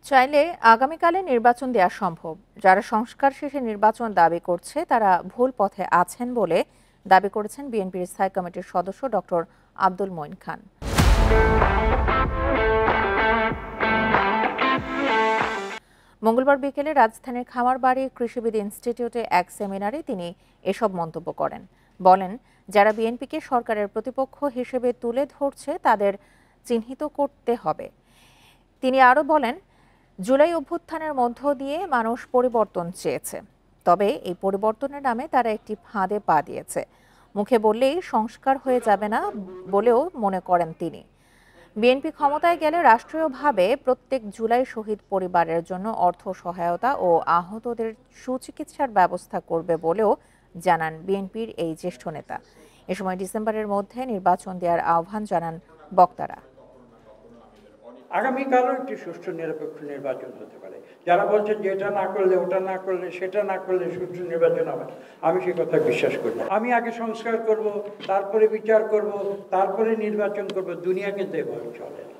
চাইলে আগামীকালে নির্বাচন দেয়া সম্ভব। যারা সংস্কার শেষে নির্বাচন দাবি করছে তারা ভুল পথে আছেন বলে দাবি করেছেন বিএনপির স্থায়ী কমিটির সদস্য ডক্টর আব্দুল মঈন খান। মঙ্গলবার বিকেলে রাজধানীর খামারবাড়ি কৃষিবিদ ইনস্টিটিউটে এক সেমিনারে তিনি এসব মন্তব্য করেন। বলেন, যারা বিএনপিকে সরকারের প্রতিপক্ষ হিসেবে তুলে ধরছে তাদের চিহ্নিত করতে হবে। তিনি আরও বলেন, জুলাই অভ্যুত্থানের মধ্য দিয়ে মানুষ পরিবর্তন চেয়েছে, তবে এই পরিবর্তনের নামে তারা একটি ফাঁদে পা দিয়েছে। মুখে বললেই সংস্কার হয়ে যাবে না বলেও মনে করেন তিনি। বিএনপি ক্ষমতায় গেলে রাষ্ট্রীয়ভাবে প্রত্যেক জুলাই শহীদ পরিবারের জন্য অর্থ সহায়তা ও আহতদের সুচিকিৎসার ব্যবস্থা করবে বলেও জানান বিএনপির এই জ্যেষ্ঠ নেতা। এ সময় ডিসেম্বরের মধ্যে নির্বাচন দেওয়ার আহ্বান জানান বক্তারা। আগামীকালও একটি সুষ্ঠু নিরপেক্ষ নির্বাচন হতে পারে। যারা বলছেন যে এটা না করলে, ওটা না করলে, সেটা না করলে সুষ্ঠু নির্বাচন হবে, আমি সে কথা বিশ্বাস করি না। আমি আগে সংস্কার করব, তারপরে বিচার করব, তারপরে নির্বাচন করব। দুনিয়া কিন্তু এভাবে চলে না।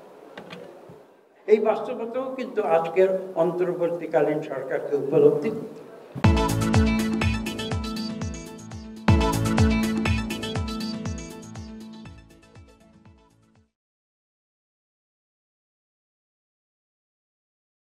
এই বাস্তবতাও কিন্তু আজকের অন্তর্বর্তীকালীন সরকারকে উপলব্ধি